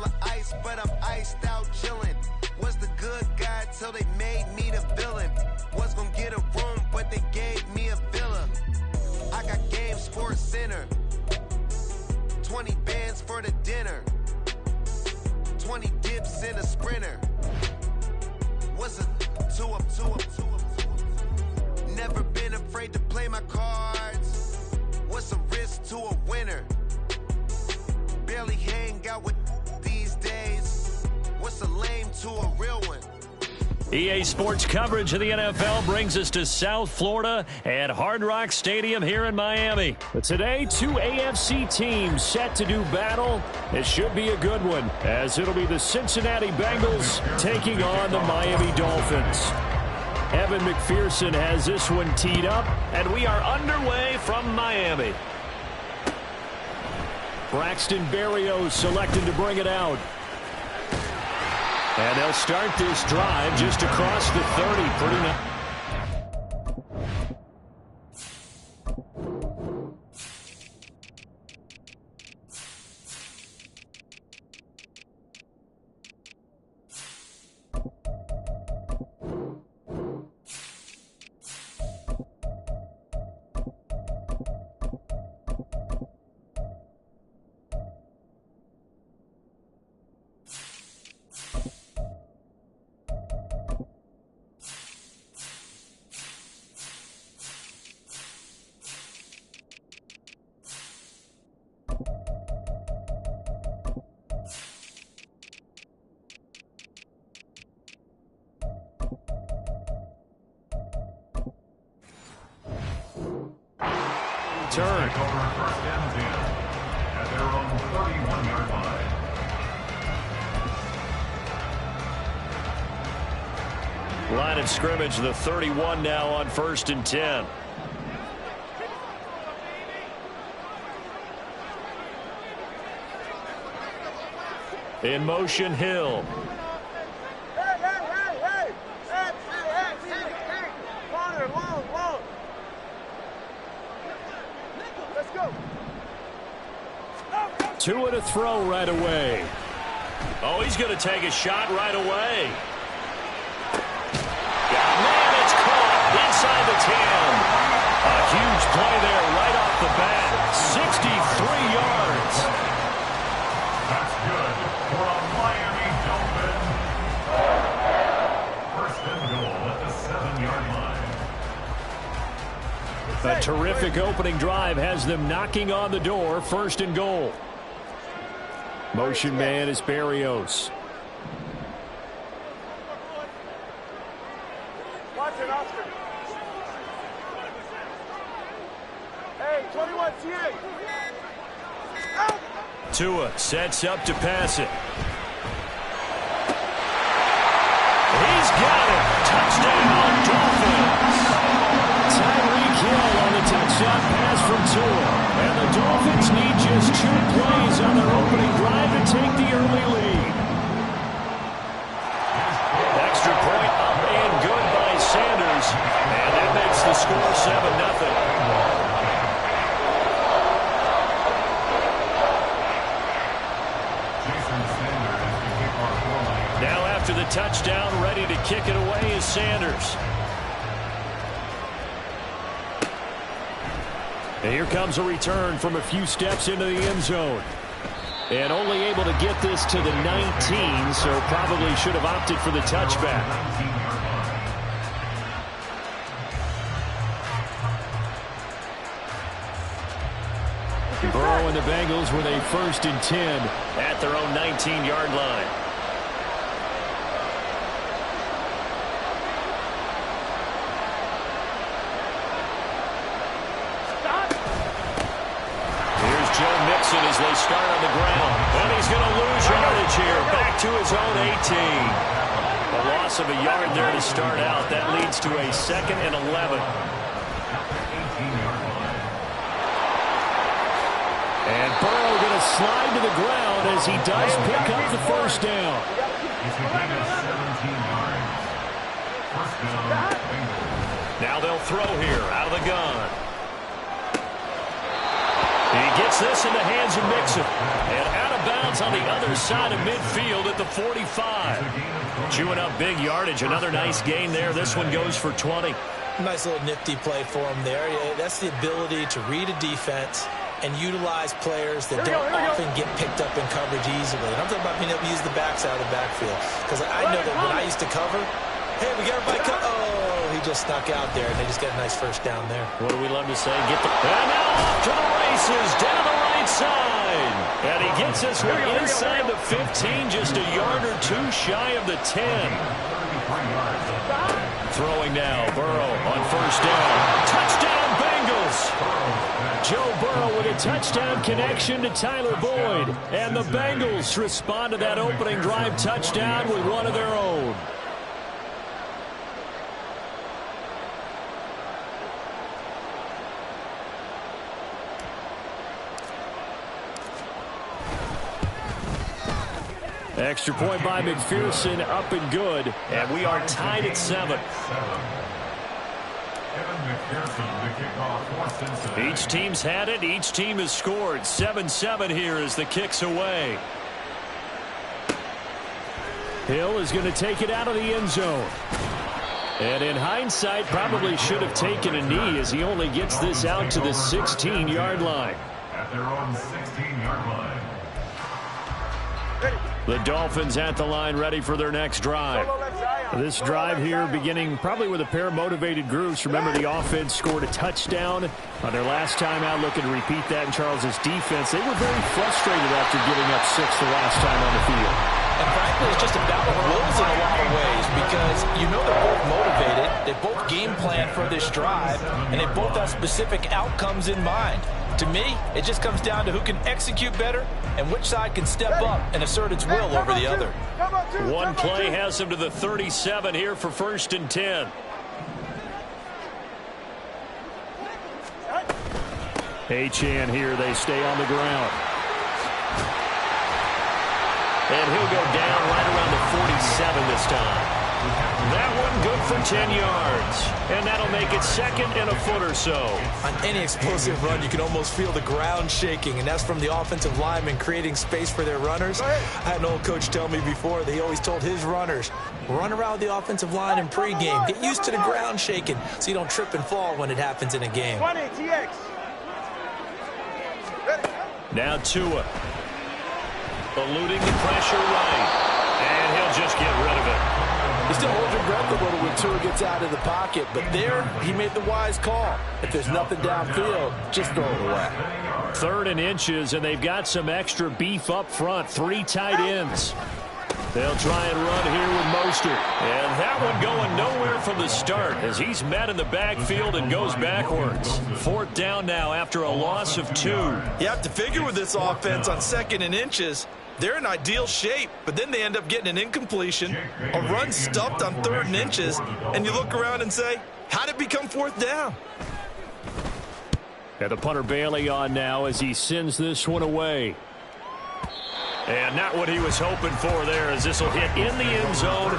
of ice, but I'm iced out chillin'. Was the good guy till they made me the villain. Was gonna get a room, but they gave me a villa. I got game Sports Center. 20 bands for the dinner. 20 dips in a sprinter. What's a two-up? Never been afraid to play my cards. What's a risk to a winner? Barely hang out with these days. What's a lame to a real one? EA Sports coverage of the NFL brings us to South Florida at Hard Rock Stadium here in Miami. But today, two AFC teams set to do battle. It should be a good one, as it'll be the Cincinnati Bengals taking on the Miami Dolphins. Evan McPherson has this one teed up, and we are underway from Miami. Braxton Berrios selected to bring it out. And they'll start this drive just across the 30. Pretty nice. Turn. Over first and 10 at their own 31-yard line. Line of scrimmage, the 31 now on 1st and 10. In motion, Hill. Two to throw right away. Oh, he's going to take a shot right away. Man, it's caught inside the 10. A huge play there right off the bat. 63 yards. That's good for a Miami Dolphin. First and goal at the 7-yard line. A terrific opening drive has them knocking on the door. 1st and goal. Motion man is Berrios. Watch it, Oscar. Hey, 21 TA. Tua sets up to pass it. He's got it. Touchdown, Dolphins. Tyreek Hill on the touchdown pass from Tua. And the Dolphins need just 2 plays on their opening drive to take the early lead. Extra point up and good by Sanders. And that makes the score 7-0. Now after the touchdown, ready to kick it away is Sanders. And here comes a return from a few steps into the end zone. And only able to get this to the 19, so probably should have opted for the touchback. Burrow and the Bengals with a 1st and 10 at their own 19-yard line. As they start on the ground. And he's going to lose yardage here. Back to his own 18. A loss of a yard there to start out. That leads to a 2nd and 11. And Burrow going to slide to the ground as he does pick up the 1st down. Now they'll throw here out of the gun. He gets Gets this in the hands of Mixon. And out of bounds on the other side of midfield at the 45. Chewing up big yardage. Another nice gain there. This one goes for 20. Nice little nifty play for him there. That's the ability to read a defense and utilize players that don't often get picked up in coverage easily. And I'm talking about being able to use the backside of the backfield. Because I know that when I used to cover, hey, we got everybody cut. Oh, he just snuck out there, and they just got a nice first down there. What do we love to say? Get the and now off to the races down the right side. And he gets this one inside the 15, just a yard or two shy of the 10. Throwing now, Burrow on first down. Touchdown, Bengals! Joe Burrow with a touchdown connection to Tyler Boyd. And the Bengals respond to that opening drive touchdown with one of their own. Extra point by McPherson, up and good. And we are tied at 7. Each team's had it. Each team has scored. 7-7 here as the kick's away. Hill is going to take it out of the end zone. And in hindsight, probably should have taken a knee as he only gets this out to the 16-yard line. At their own 16-yard line. The Dolphins at the line, ready for their next drive. This drive here beginning probably with a pair of motivated groups. Remember, the offense scored a touchdown on their last time out, looking to repeat that in Charles's defense. They were very frustrated after giving up 6 the last time on the field. And frankly, it's just a battle of wills in a lot of ways because you know they're both motivated. They both game plan for this drive, and they both have specific outcomes in mind. To me, it just comes down to who can execute better and which side can step up and assert its will over the other. One play has him to the 37 here for 1st and 10. Achane here, they stay on the ground. And he'll go down right around the 47 this time. That one good for 10 yards. And that'll make it 2nd and a foot or so. On any explosive run, you can almost feel the ground shaking, and that's from the offensive linemen creating space for their runners. I had an old coach tell me before, they always told his runners, run around the offensive line in pregame. Get used to the ground shaking so you don't trip and fall when it happens in a game. Now Tua. Eluding the pressure right. And he'll just get rid of it. You still hold your breath a little when Tua gets out of the pocket, but there he made the wise call. If there's nothing downfield, just throw it away. 3rd and inches, and they've got some extra beef up front. 3 tight ends. They'll try and run here with Mostert. And that one going nowhere from the start as he's met in the backfield and goes backwards. 4th down now after a loss of 2. You have to figure with this offense on 2nd and inches, they're in ideal shape, but then they end up getting an incompletion, a run stuffed on 3rd and inches, and you look around and say, how did it become 4th down? And the punter Bailey on now as he sends this one away. And not what he was hoping for there as this will hit in the end zone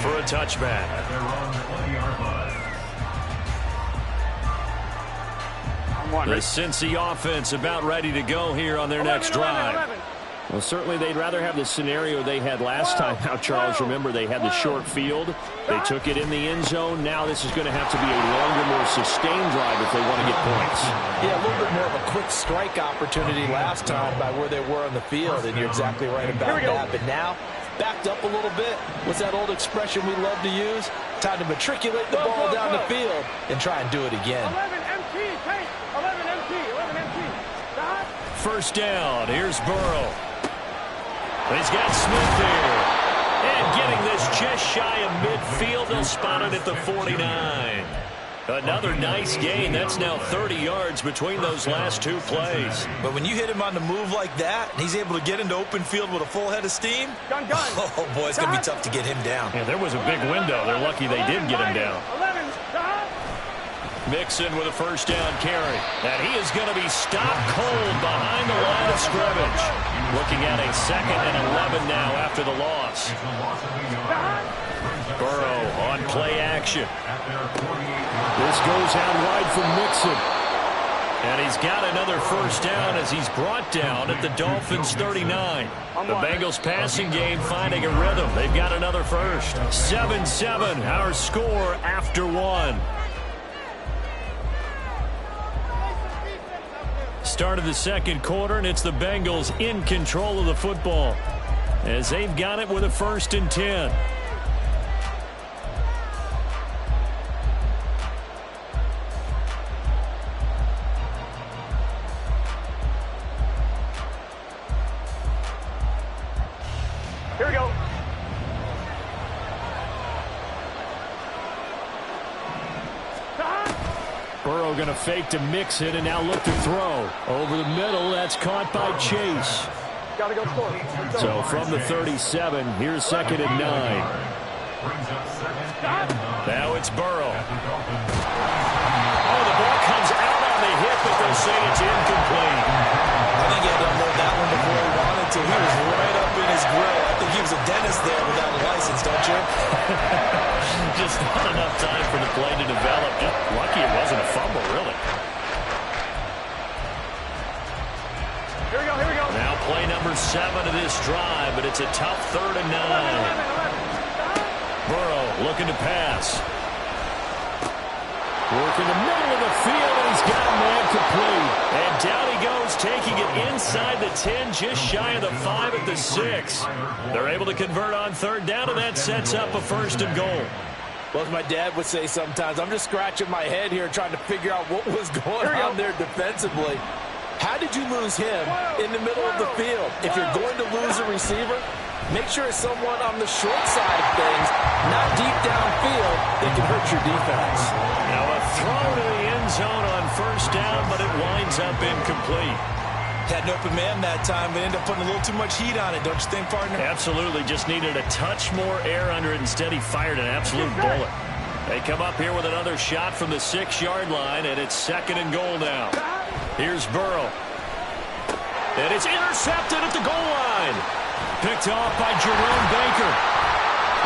for a touchback. The Cincy offense about ready to go here on their next drive. Well, certainly they'd rather have the scenario they had last time out, Charles. Remember, they had the short field. They took it in the end zone. Now this is going to have to be a longer, more sustained drive if they want to get points. Yeah, a little bit more of a quick strike opportunity last time by where they were on the field, and you're exactly right about that. But now, backed up a little bit. What's that old expression we love to use? Time to matriculate the ball down the field and try and do it again. 11 MT, take 11 MT, 11 MT. First down, here's Burrow. He's got Smith there. And getting this just shy of midfield. They'll spot it at the 49. Another nice gain. That's now 30 yards between those last 2 plays. But when you hit him on the move like that, and he's able to get into open field with a full head of steam, oh, boy, it's going to be tough to get him down. Yeah, there was a big window. They're lucky they did get him down. 11, Mixon with a first down carry. And he is going to be stopped cold behind the line of scrimmage. Looking at a 2nd and 11 now after the loss. Burrow on play action. This goes out wide for Mixon. And he's got another first down as he's brought down at the Dolphins' 39. The Bengals passing game finding a rhythm. They've got another first. 7-7, our score after one. Start of the second quarter, and it's the Bengals in control of the football as they've got it with a 1st and 10. Here we go. Burrow going to fake to mix it and now look to throw. Over the middle, that's caught by Chase. Gotta go score. So from the 37, here's 2nd and 9. Now it's Burrow. Oh, the ball comes out on the hip, but they'll say it's incomplete. I think he had to unload that one before he wanted to. He was right up in his grill. I think he was a dentist there without a license, don't you? Just not enough time for the play to develop. Just lucky it wasn't a fumble, really. Here we go, here we go. Now play number 7 of this drive, but it's a tough 3rd and 9. Burrow looking to pass. Work in the middle of the field, and he's got a man complete. And down he goes, taking it inside the 10, just shy of the 5 at the 6. They're able to convert on 3rd down, and that sets up a 1st and goal. Well, as my dad would say sometimes, I'm just scratching my head here trying to figure out what was going on there defensively. How did you lose him in the middle of the field? If you're going to lose a receiver, make sure it's someone on the short side of things, not deep downfield, that can hurt your defense. Now a throw to the end zone on 1st down, but it winds up incomplete. Had an open man that time, but ended up putting a little too much heat on it, don't you think, partner? Absolutely. Just needed a touch more air under it. Instead, he fired an absolute bullet. They come up here with another shot from the 6-yard line, and it's 2nd and goal now. Here's Burrow. And it's intercepted at the goal line. Picked off by Jerome Baker.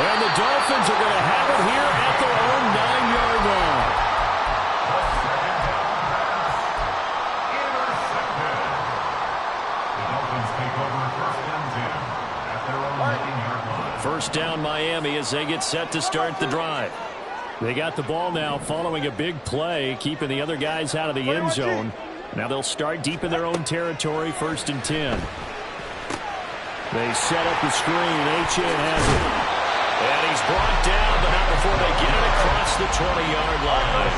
And the Dolphins are going to have it here at their own 9-yard line. The Dolphins take over 1st and 10 at their own 9-yard line. First down Miami as they get set to start the drive. They got the ball now following a big play, keeping the other guys out of the end zone. Now they'll start deep in their own territory, 1st and 10. They set up the screen. H.N. has it. And he's brought down, but not before they get it across the 20-yard line.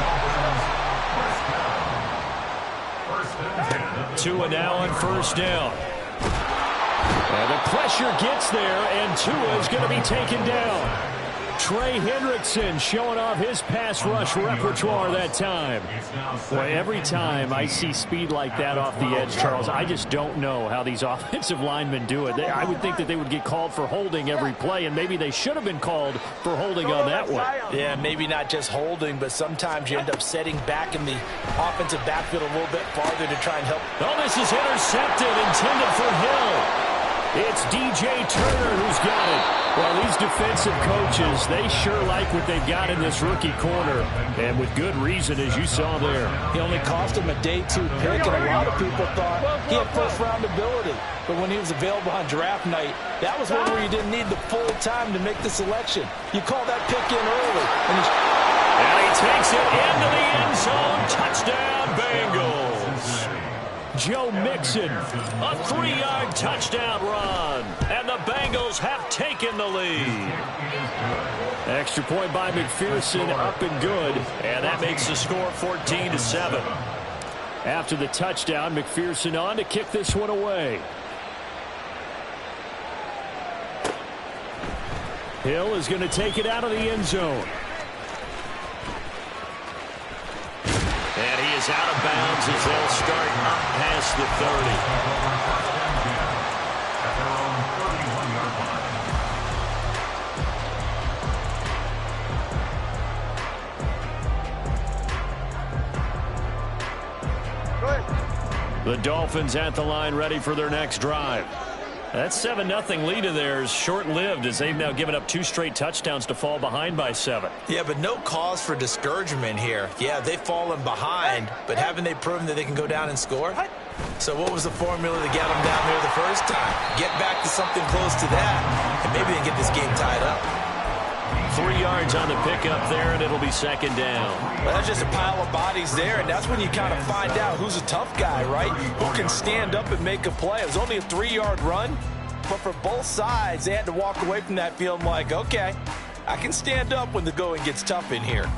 2 and now on 1st down. And the pressure gets there, and Tua is going to be taken down. Trey Hendrickson showing off his pass rush repertoire that time. Boy, every time I see speed like that off the edge, Charles, I just don't know how these offensive linemen do it. I would think that they would get called for holding every play, and maybe they should have been called for holding on that one. Yeah, maybe not just holding, but sometimes you end up setting back in the offensive backfield a little bit farther to try and help. Oh, this is intercepted, intended for Hill. It's DJ Turner who's got it. Well, these defensive coaches, they sure like what they've got in this rookie corner, and with good reason, as you saw there. He only cost him a day 2 pick, and a lot of people thought he had first-round ability. But when he was available on draft night, that was one where you didn't need the full time to make the selection. You call that pick in early. And he takes it into the end zone. Touchdown, Bengals. Joe Mixon, a 3-yard touchdown run, and the Bengals have taken the lead. Extra point by McPherson, up and good, and that makes the score 14-7. After the touchdown, McPherson on to kick this one away. Hill is going to take it out of the end zone. And he is out of bounds as they'll start up past the 30. The Dolphins at the line ready for their next drive. That 7-0 lead of theirs short-lived as they've now given up 2 straight touchdowns to fall behind by 7. Yeah, but no cause for discouragement here. Yeah, they've fallen behind, but haven't they proven that they can go down and score? So what was the formula to get them down there the first time? Get back to something close to that, and maybe they can get this game tied up. 3 yards on the pickup there, and it'll be 2nd down. Well, that's just a pile of bodies there, and that's when you kind of find out who's a tough guy, right? Who can stand up and make a play. It was only a 3-yard run, but for both sides, they had to walk away from that feeling like, okay, I can stand up when the going gets tough in here.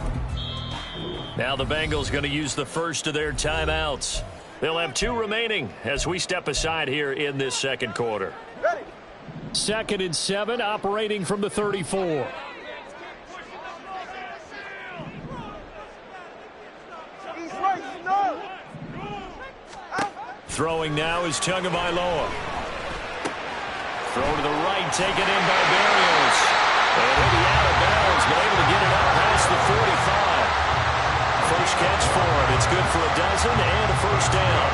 Now the Bengals going to use the first of their timeouts. They'll have 2 remaining as we step aside here in this 2nd quarter. 2nd and 7, operating from the 34. Throwing now is Tagovailoa. Throw to the right, taken in by Barrios. And he'll be out of bounds, but able to get it up past the 45. First catch for him. It's good for a dozen and a 1st down.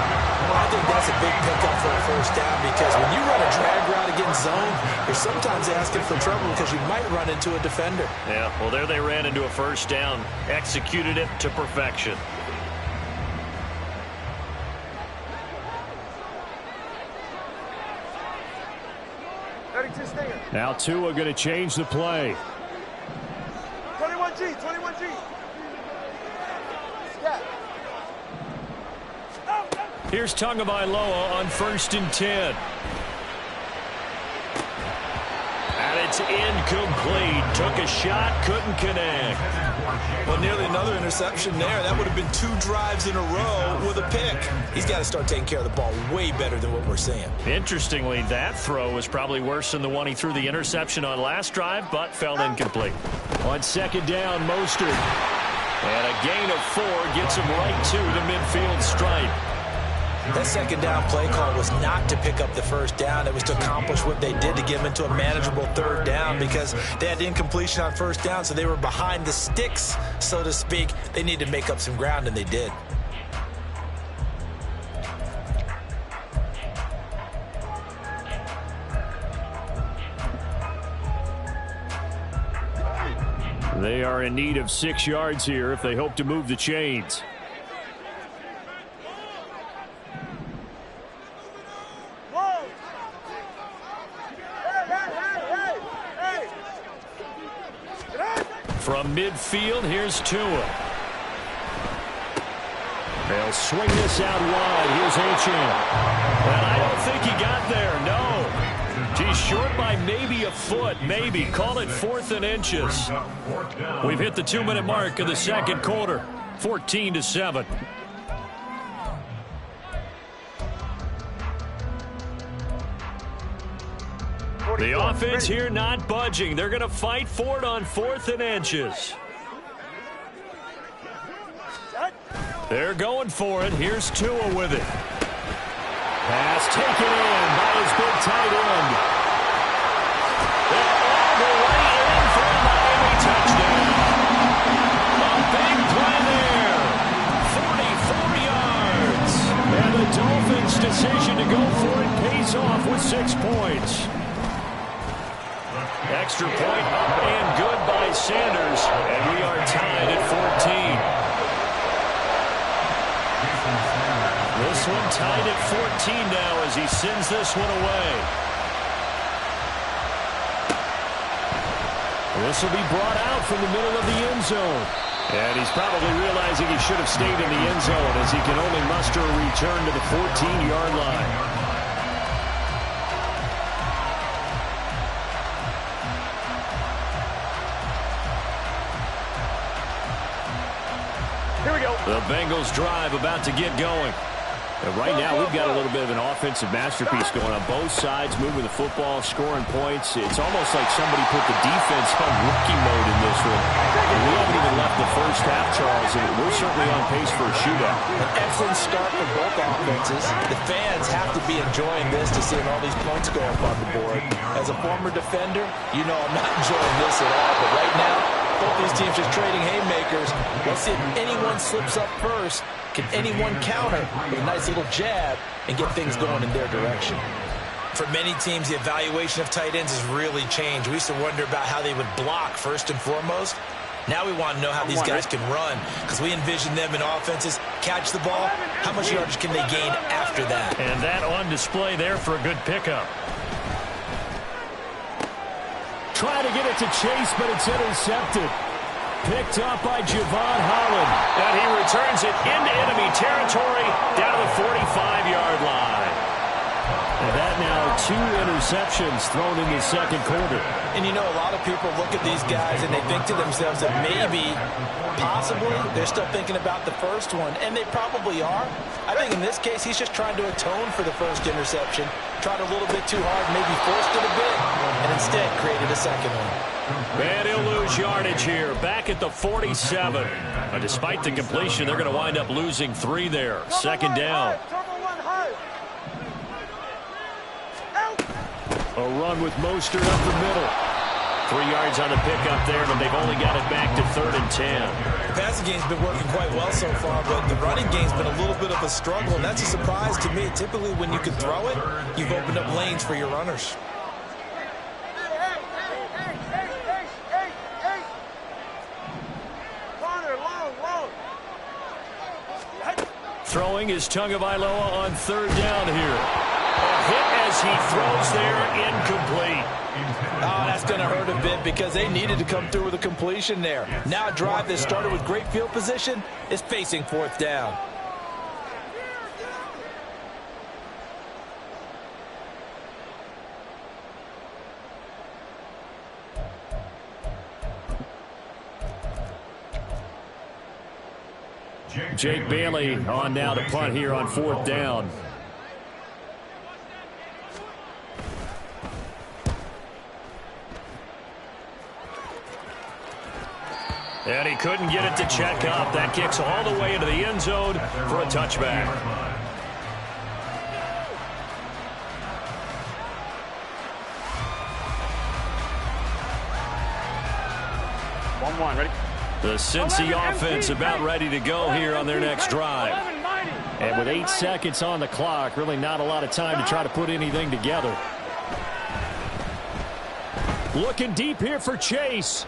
Well, I think that's a big pickup for a 1st down because when you run a drag route against zone, you're sometimes asking for trouble because you might run into a defender. Yeah, well, there they ran into a 1st down. Executed it to perfection. Now Tua going to change the play. 21G, 21G. Here's Tagovailoa on 1st and 10. And it's incomplete. Took a shot, couldn't connect. Well, nearly another interception there. That would have been 2 drives in a row with a pick. He's got to start taking care of the ball way better than what we're seeing. Interestingly, that throw was probably worse than the one he threw the interception on last drive, but fell incomplete. On 2nd down, Mostert. And a gain of 4 gets him right to the midfield stripe. That 2nd down play call was not to pick up the 1st down. It was to accomplish what they did to get them into a manageable 3rd down because they had incompletion on 1st down, so they were behind the sticks, so to speak. They needed to make up some ground, and they did. They are in need of 6 yards here if they hope to move the chains. From midfield, here's Tua. They'll swing this out wide. Here's Achane. And I don't think he got there, no. He's short by maybe a foot, maybe. Call it 4th and inches. We've hit the 2-minute mark of the 2nd quarter. 14-7. The offense here not budging. They're going to fight for it on 4th and inches. They're going for it. Here's Tua with it. Pass taken in by his big tight end. All the way in for a Miami touchdown. A big play there. 44 yards. And the Dolphins' decision to go for it pays off with 6 points. Extra point up and good by Sanders, and we are tied at 14. This one tied at 14 now as he sends this one away. This will be brought out from the middle of the end zone. And he's probably realizing he should have stayed in the end zone as he can only muster a return to the 14-yard line. The Bengals drive about to get going. And right now, we've got a little bit of an offensive masterpiece going on. Both sides moving the football, scoring points. It's almost like somebody put the defense on rookie mode in this one. And we haven't even left the first half, Charles, and we're certainly on pace for a shootout. An excellent start for both offenses. The fans have to be enjoying this to seeing all these points go up on the board. As a former defender, you know I'm not enjoying this at all. But right now, both these teams just trading haymakers. Let's see if anyone slips up first. Can anyone counter with a nice little jab and get things going in their direction? For many teams, the evaluation of tight ends has really changed. We used to wonder about how they would block first and foremost. Now we want to know how these guys can run, because we envision them in offenses, catch the ball, how much yardage can they gain after that? And that on display there for a good pickup. Trying to get it to Chase, but it's intercepted. Picked up by Javon Holland. And he returns it into enemy territory down to the 45-yard line. And that now 2 interceptions thrown in the second quarter. And you know, a lot of people look at these guys and they think to themselves that maybe, possibly, they're still thinking about the first one. And they probably are. I think in this case, he's just trying to atone for the first interception. Tried a little bit too hard, maybe forced it a bit, and instead created a second one. And he'll lose yardage here, back at the 47. Despite the completion, they're going to wind up losing 3 there. Second down. A run with Mostert up the middle. 3 yards on the pickup there, but they've only got it back to 3rd and 10. The passing game's been working quite well so far, but the running game's been a little bit of a struggle, and that's a surprise to me. Typically, when you can throw it, you've opened up lanes for your runners. Throwing is Tagovailoa on 3rd down here. A hit as he throws there, incomplete. Oh, that's going to hurt a bit because they needed to come through with a completion there. Now a drive that started with great field position is facing 4th down. Jake Bailey on now to punt here on 4th down. And he couldn't get it to check up. That kicks all the way into the end zone for a touchback. 1-1, ready? The Cincy offense about ready to go here on their next drive. And with 8 seconds on the clock, really not a lot of time to try to put anything together. Looking deep here for Chase.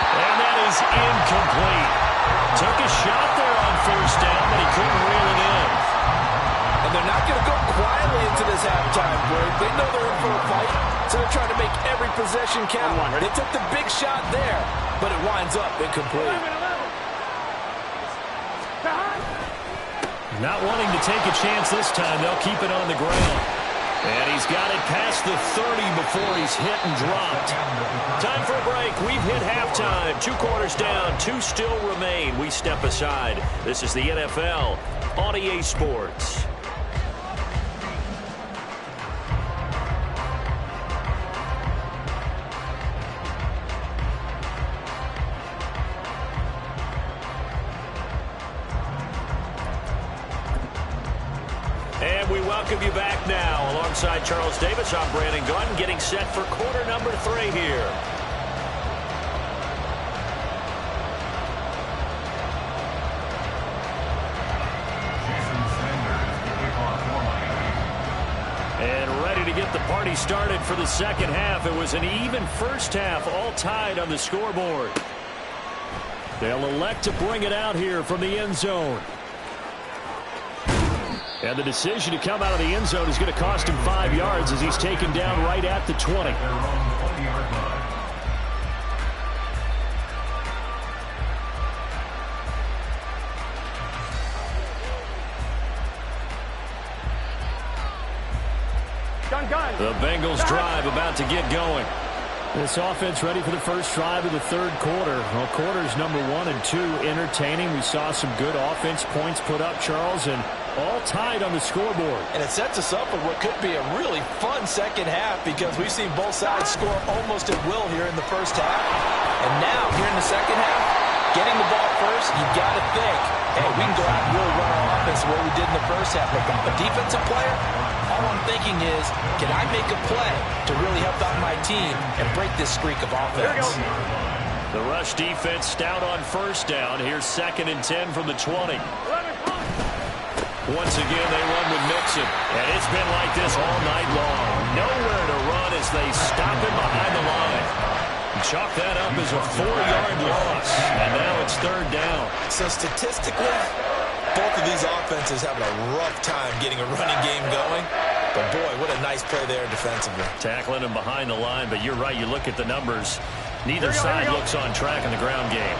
And that is incomplete. Took a shot there on 1st down, but he couldn't reel it in. And they're not going to go quietly into this halftime break. They know they're in for a fight, so they're trying to make every possession count. They took the big shot there, but it winds up incomplete. Not wanting to take a chance this time, they'll keep it on the ground. And he's got it past the 30 before he's hit and dropped. Time for a break. We've hit halftime. 2 quarters down. 2 still remain. We step aside. This is the NFL on EA Sports. And we welcome you back now. Alongside Charles Davis, I'm Brandon Gunn, getting set for quarter number 3 here. And ready to get the party started for the second half. It was an even first half, all tied on the scoreboard. They'll elect to bring it out here from the end zone. And the decision to come out of the end zone is going to cost him 5 yards as he's taken down right at the 20. The Bengals drive about to get going. This offense ready for the first drive of the 3rd quarter. Well, quarters number 1 and 2 entertaining. We saw some good offense points put up, Charles, and all tied on the scoreboard. And it sets us up for what could be a really fun second half because we've seen both sides score almost at will here in the first half. And now, here in the second half, getting the ball first, you got to think, hey, we can go out and really run our offense the way we did in the first half. But I'm a defensive player. All I'm thinking is, can I make a play to really help out my team and break this streak of offense? The rush defense stout on 1st down. Here's 2nd and 10 from the 20. Once again, they run with Mixon. And it's been like this all night long. Nowhere to run as they stop him behind the line. Chalk that up as a 4-yard loss. And now it's third down. So statistically, both of these offenses having a rough time getting a running game going. But, boy, what a nice play there defensively. Tackling him behind the line, but you're right. You look at the numbers. Neither side looks on track in the ground game.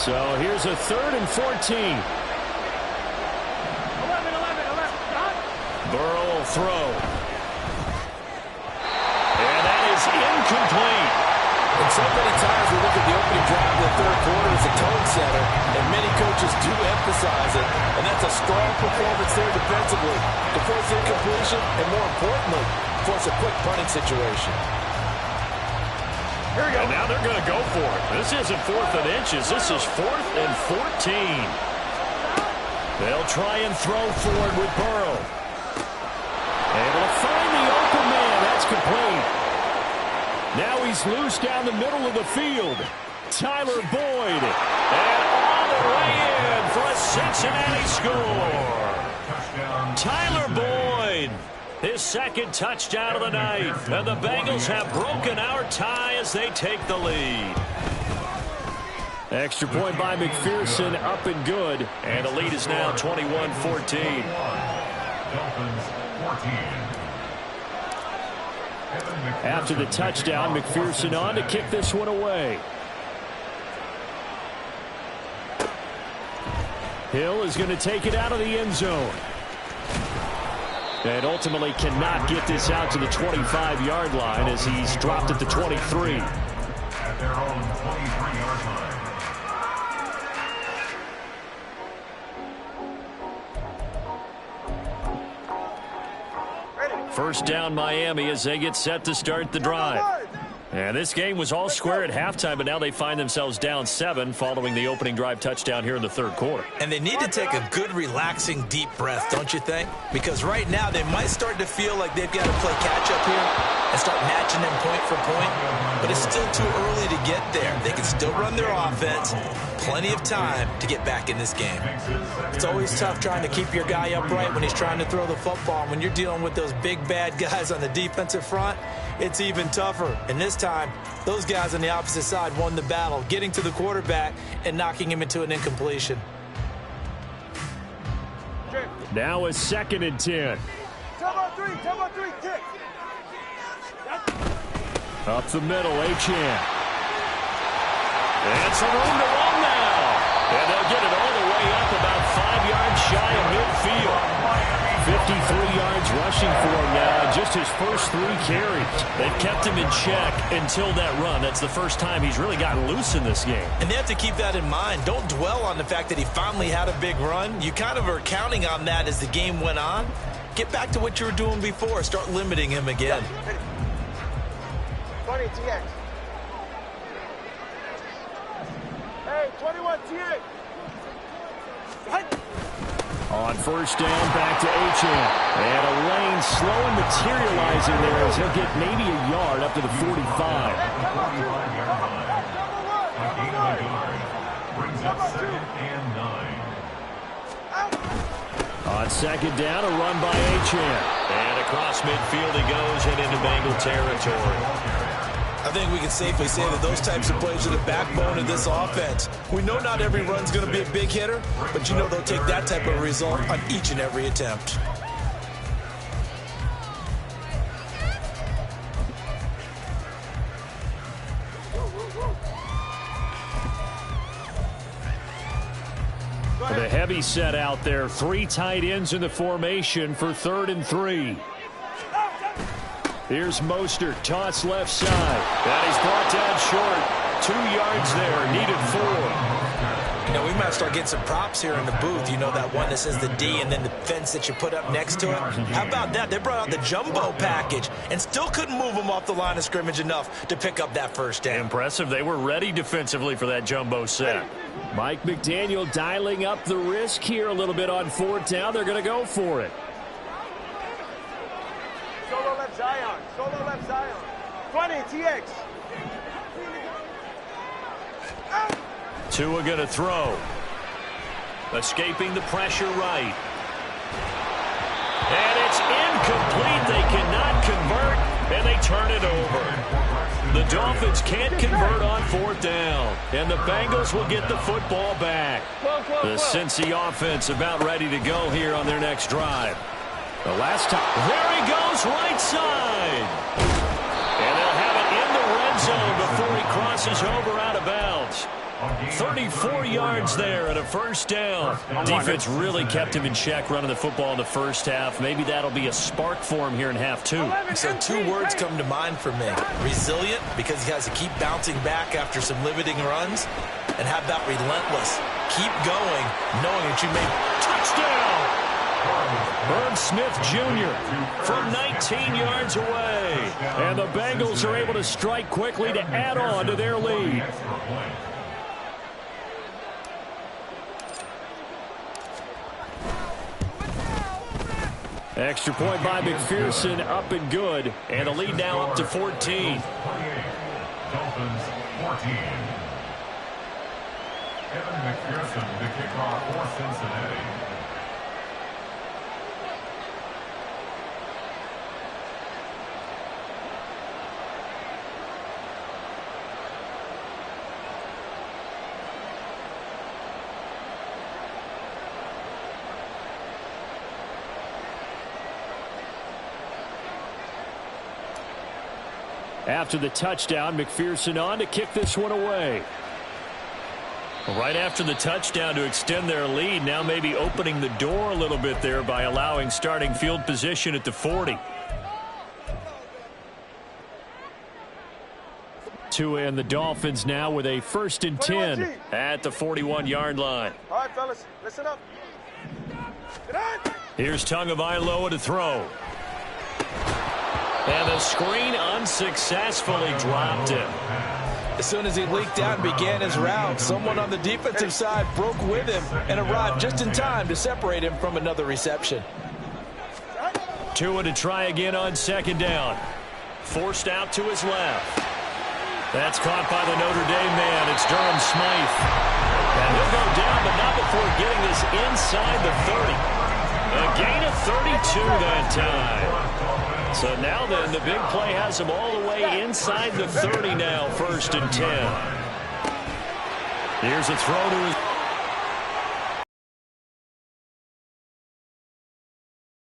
So here's a 3rd and 14. Burrow will throw. And that is incomplete. And so many times we look at the opening drive of the third quarter as a tone setter, and many coaches do emphasize it, and that's a strong performance there defensively to force incompletion and, more importantly, force a quick punting situation. Here we go. And now they're going to go for it. This isn't 4th and inches. This is 4th and 14. They'll try and throw forward with Burrow. Able to find the open man. That's complete. Now he's loose down the middle of the field. Tyler Boyd. And all the way in for a Cincinnati score. Tyler Boyd. His second touchdown of the night. And the Bengals have broken our tie as they take the lead. Extra point by McPherson, up and good. And the lead is now 21-14. After the touchdown, McPherson on to kick this one away. Hill is going to take it out of the end zone. And ultimately cannot get this out to the 25-yard line as he's dropped at the 23. At their own 23-yard line. First down Miami as they get set to start the drive. And this game was all square at halftime, but now they find themselves down 7 following the opening drive touchdown here in the third quarter. And they need to take a good, relaxing, deep breath, don't you think? Because right now they might start to feel like they've got to play catch-up here and start matching them point for point. But it's still too early to get there. They can still run their offense. Plenty of time to get back in this game. It's always tough trying to keep your guy upright when he's trying to throw the football. When you're dealing with those big, bad guys on the defensive front, it's even tougher. And this time, those guys on the opposite side won the battle, getting to the quarterback and knocking him into an incompletion. Now a 2nd and 10. Top on three, kick. Up the middle, Achane. And some room to run now. And they'll get it all the way up about 5 yards shy of midfield. 53 yards rushing for him now, just his first 3 carries. They've kept him in check until that run. That's the first time he's really gotten loose in this game. And they have to keep that in mind. Don't dwell on the fact that he finally had a big run. You kind of are counting on that as the game went on. Get back to what you were doing before. Start limiting him again. 20 TX. Hey, 21 TX. On first down, back to Achane. And a lane slow and materializing there as he'll get maybe a yard up to the 45. 45-yard line. A gain of a yard. Brings up 2nd and 9. On second down, a run by Achane. And across midfield he goes and into Bengal territory. I think we can safely say that those types of plays are the backbone of this offense. We know not every run's going to be a big hitter, but you know they'll take that type of result on each and every attempt. The heavy set out there. 3 tight ends in the formation for 3rd and 3. Here's Mostert, toss left side. And he's brought down short. 2 yards there, needed 4. You know, we might start getting some props here in the booth. You know, that one that says the D and then the fence that you put up next to it. How about that? They brought out the jumbo package and still couldn't move them off the line of scrimmage enough to pick up that first down. Impressive. They were ready defensively for that jumbo set. Mike McDaniel dialing up the risk here a little bit on 4th down. They're going to go for it. Solo left Zion. Solo left Zion. 20 TX. Tua going to throw. Escaping the pressure right. And it's incomplete. They cannot convert, and they turn it over. The Dolphins can't convert on 4th down, and the Bengals will get the football back. The Cincy offense about ready to go here on their next drive. The last time. There he goes, right side. And they'll have it in the red zone before he crosses over out of bounds. 34 yards there and a first down. Defense really kept him in check running the football in the first half. Maybe that'll be a spark for him here in half 2. So 2 words come to mind for me. Resilient, because he has to keep bouncing back after some limiting runs. And how about relentless? Keep going, knowing that you may touchdown. Herb Smith Jr. from 19 yards away. And the Bengals are able to strike quickly to add on to their lead. Extra point by McPherson, up and good. And the lead now up to 14. Dolphins 14. Evan McPherson, the kickoff for Cincinnati. After the touchdown, McPherson on to kick this one away. Right after the touchdown to extend their lead, now maybe opening the door a little bit there by allowing starting field position at the 40. Tua and the Dolphins now with a 1st and 10 at the 41-yard line. All right, fellas, listen up. Get on. Here's Tagovailoa to throw. And the screen unsuccessfully dropped him. As soon as he leaked out and began his route, someone on the defensive side broke with him and arrived just in time to separate him from another reception. Tua to try again on 2nd down. Forced out to his left. That's caught by the Notre Dame man. It's Durham Smythe. And he'll go down, but not before getting this inside the 30. A gain of 32 that time. So now then, the big play has him all the way inside the 30 now, 1st and 10. Here's a throw to his...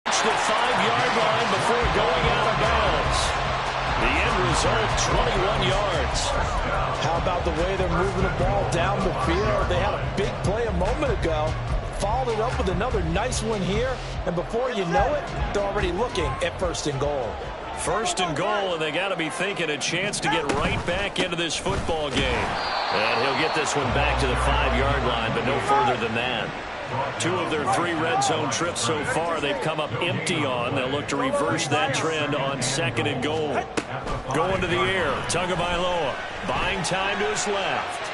the 5-yard line before going out of bounds. The end result, 21 yards. How about the way they're moving the ball down the field? They had a big play a moment ago. Followed it up with another nice one here, and before you know it, they're already looking at 1st and goal. 1st and goal, and they got to be thinking a chance to get right back into this football game. And he'll get this one back to the 5-yard line, but no further than that. 2 of their 3 red zone trips so far they've come up empty on. They'll look to reverse that trend on 2nd and goal. Going to the air, Tagovailoa, buying time to his left.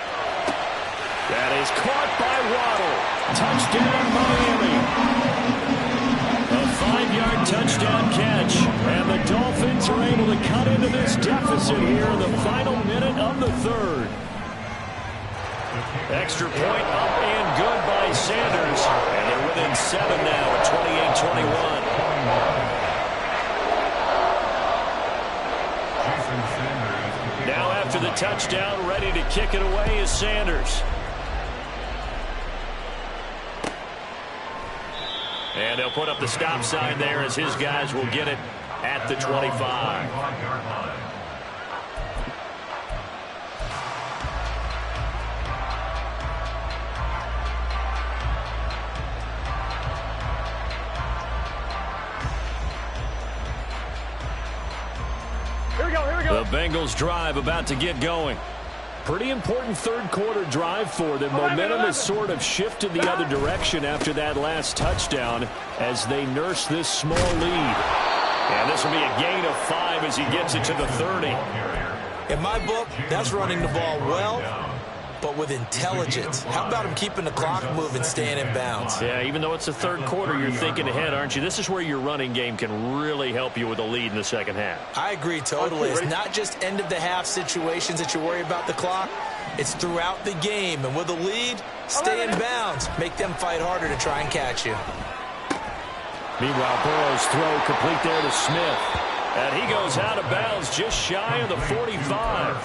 That is caught by Waddle. Touchdown, Miami. A 5-yard touchdown catch. And the Dolphins are able to cut into this deficit here in the final minute of the 3rd. Extra point up and good by Sanders. And they're within 7 now at 28-21. Now after the touchdown, ready to kick it away is Sanders. And they'll put up the stop sign there as his guys will get it at the 25. Here we go. The Bengals drive about to get going. Pretty important 3rd quarter drive for them. Momentum has sort of shifted the other direction after that last touchdown as they nurse this small lead. And this will be a gain of 5 as he gets it to the 30. In my book, that's running the ball well, but with intelligence. How about him keeping the clock moving, staying in bounds? Yeah, even though it's the 3rd quarter, you're thinking ahead, aren't you? This is where your running game can really help you with a lead in the 2nd half. I agree totally. It's not just end-of-the-half situations that you worry about the clock. It's throughout the game. And with a lead, stay in bounds. Make them fight harder to try and catch you. Meanwhile, Burrow's throw complete there to Smith. And he goes out of bounds just shy of the 45.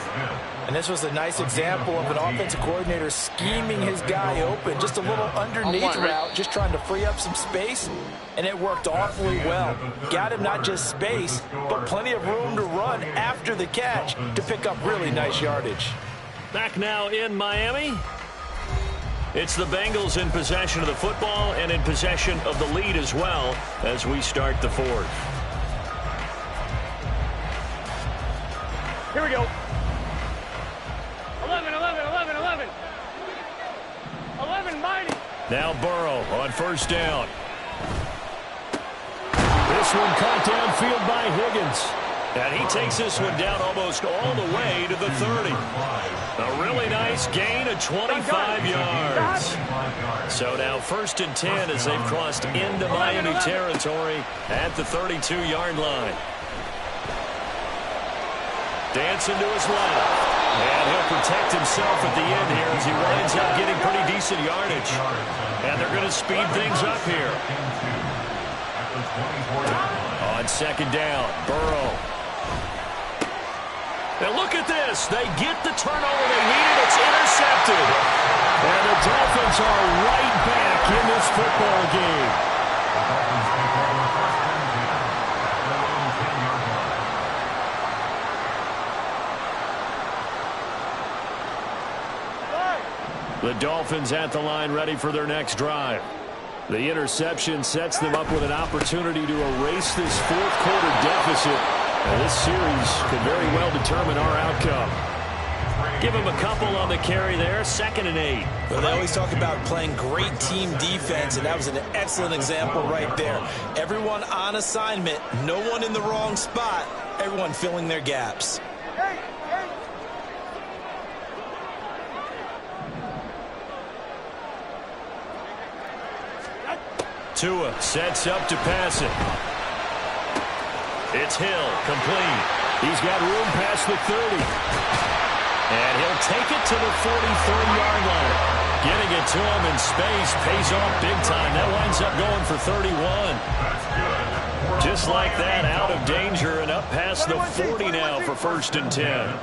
And this was a nice example of an offensive coordinator scheming his guy open. Just a little underneath route, just trying to free up some space. And it worked awfully well. Got him not just space, but plenty of room to run after the catch to pick up really nice yardage. Back now in Miami. It's the Bengals in possession of the football and in possession of the lead as well as we start the fourth. Here we go. 11, 11, 11, 11. 11, mighty. Now Burrow on first down. This one caught downfield by Higgins. And he takes this one down almost all the way to the 30. A really nice gain of 25 yards. So now first and 10 as they've crossed into Miami territory at the 32-yard line. Dancing to his left. And he'll protect himself at the end here as he winds up getting pretty decent yardage. And they're going to speed things up here. On second down, Burrow. Now look at this. They get the turnover they needed. It's intercepted. And the Dolphins are right back in this football game. The Dolphins at the line ready for their next drive. The interception sets them up with an opportunity to erase this fourth quarter deficit. And this series could very well determine our outcome. Give him a couple on the carry there, 2nd and 8. Well, they always talk about playing great team defense, and that was an excellent example right there. Everyone on assignment, no one in the wrong spot, everyone filling their gaps. Tua sets up to pass it. It's Hill, complete. He's got room past the 30. And he'll take it to the 43-yard line. Getting it to him in space pays off big time. That winds up going for 31. Just like that, out of danger and up past the 40 now for first and 10.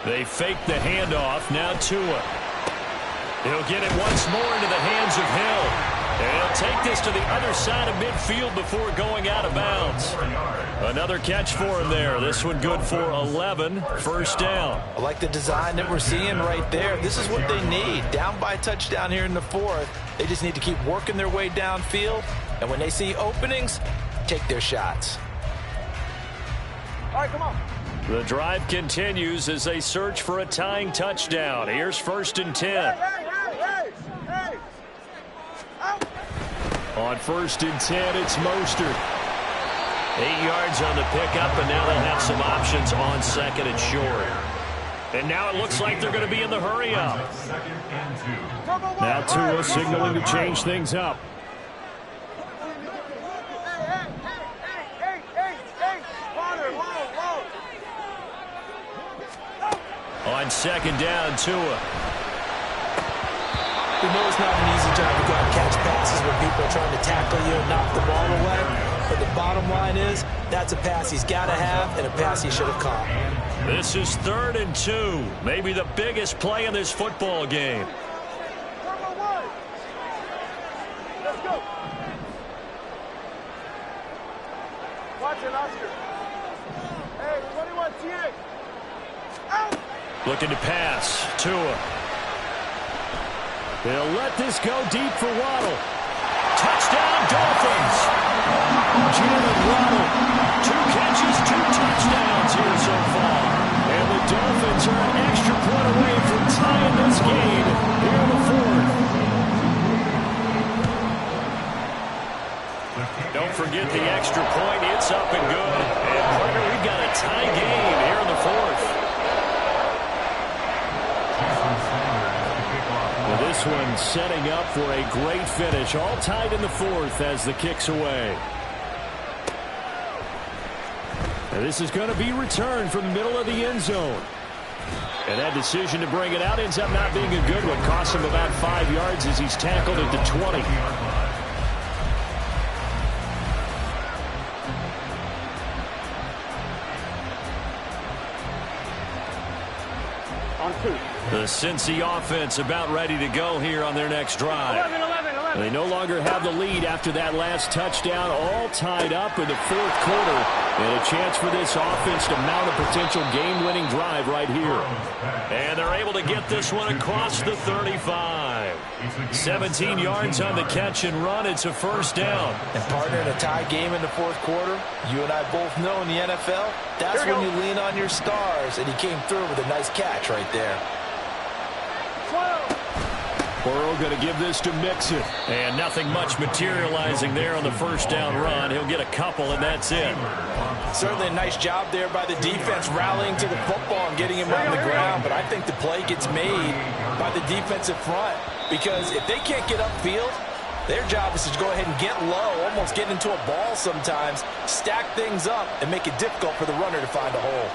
They fake the handoff. Now Tua. He'll get it once more into the hands of Hill. And he'll take this to the other side of midfield before going out of bounds. Another catch for him there. This one good for 11. First down. I like the design that we're seeing right there. This is what they need. Down by a touchdown here in the fourth. They just need to keep working their way downfield. And when they see openings, take their shots. All right, come on. The drive continues as they search for a tying touchdown. Here's first and 10. Hey. On first and 10, it's Mostert. 8 yards on the pickup, and now they'll have some options on second and short. And now it looks like they're going to be in the hurry up. Now Tua signaling to change things up. On second down, Tua. We know it's not an easy job to go out and catch passes when people are trying to tackle you and knock the ball away. But the bottom line is, that's a pass he's got to have and a pass he should have caught. This is 3rd and 2. Maybe the biggest play in this football game. Let's go. Watch it, Oscar. Hey, 21 TA. Out. Looking to pass. Tua. They'll let this go deep for Waddle. Touchdown, Dolphins. Jalen Waddle. 2 catches, 2 touchdowns here so far. And the Dolphins are an extra point away from tying this game here in the fourth. Don't forget the extra point. It's up and good. And partner, we've got a tie game here in the fourth. Well, this one setting up for a great finish. All tied in the fourth as the kick's away. And this is going to be returned from the middle of the end zone. And that decision to bring it out ends up not being a good one. Costs him about 5 yards as he's tackled at the 20. On 2. The Cincy offense about ready to go here on their next drive. 11. They no longer have the lead after that last touchdown, all tied up in the fourth quarter. And a chance for this offense to mount a potential game-winning drive right here. And they're able to get this one across the 35. 17 yards on the catch and run. It's a first down. And partner, in a tie game in the fourth quarter, you and I both know in the NFL, that's when you lean on your stars. And he came through with a nice catch right there. 12. Burrow going to give this to Mixon. And nothing much materializing there on the first down run. He'll get a couple, and that's it. Certainly a nice job there by the defense rallying to the football and getting him on the ground. But I think the play gets made by the defensive front. Because if they can't get upfield, their job is to go ahead and get low, almost get into a ball sometimes, stack things up, and make it difficult for the runner to find a hole.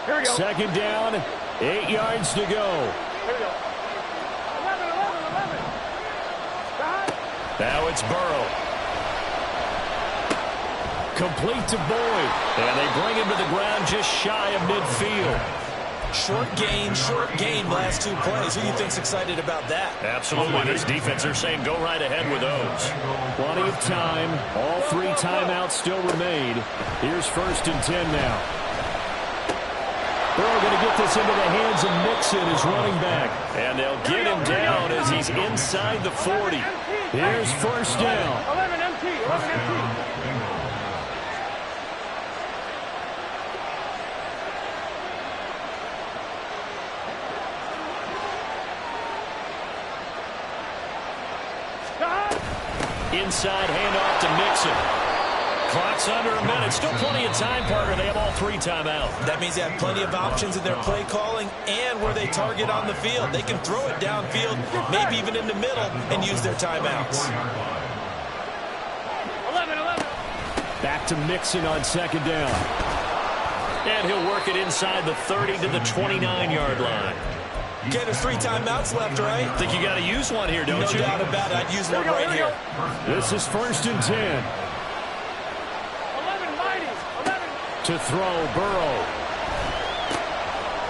Here we go. Second down, 8 yards to go. Here we go. 11. Now it's Burrow. Complete to Boyd. And they bring him to the ground just shy of midfield. Short gain last 2 plays. Who do you think's excited about that? Absolutely. This defense are saying go right ahead with those. Plenty of time. All 3 timeouts still remain. Here's 1st and 10 now. Burrow going to get this into the hands of Mixon, his running back. And they'll get him down as he's inside the 40. Here's 1st down. 11 empty. Inside handoff to Mixon. Clock's under a minute. Still plenty of time, partner. They have all 3 timeouts. That means they have plenty of options in their play calling and where they target on the field. They can throw it downfield, maybe even in the middle, and use their timeouts. 11. Back to Mixon on 2nd down. And he'll work it inside the 30 to the 29-yard line. Okay, there's 3 timeouts left, right? Think you got to use one here, don't you? No doubt about it. I'd use one right here. This is 1st and 10. 11 mighty. 11. To throw, Burrow.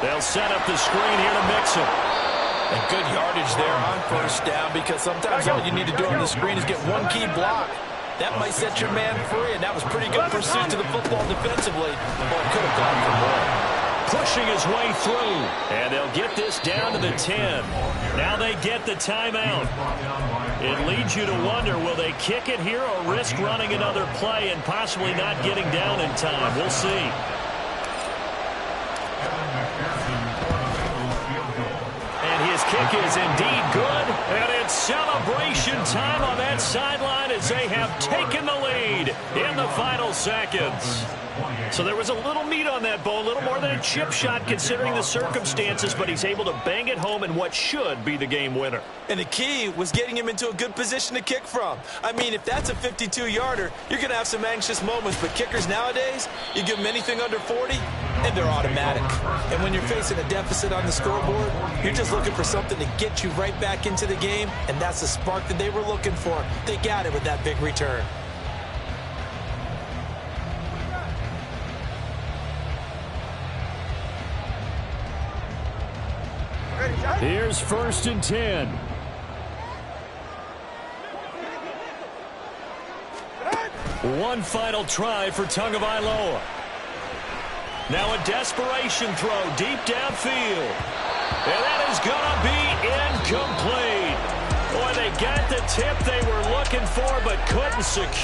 They'll set up the screen here to Mixon. And good yardage there on 1st down, because sometimes all you need to do on the screen is get one key block. That might set your man free, and that was pretty good pursuit to the football defensively. Well, it could have gone for more. Pushing his way through. And they'll get this down to the 10. Now they get the timeout. It leads you to wonder, will they kick it here or risk running another play and possibly not getting down in time? We'll see. And his kick is indeed good. And it's celebration time on that sideline as they have taken the lead in the final seconds. So there was a little meat on that bone, a little more than a chip shot considering the circumstances, but he's able to bang it home in what should be the game winner. And the key was getting him into a good position to kick from. I mean, if that's a 52-yarder, you're going to have some anxious moments, but kickers nowadays, you give them anything under 40, and they're automatic. And when you're facing a deficit on the scoreboard, you're just looking for something to get you right back into the game, and that's the spark that they were looking for. They got it with that big return. Here's 1st and 10. One final try for Tagovailoa. Now a desperation throw deep downfield. And that is going to be incomplete. Boy, they got the tip they were looking for but couldn't secure.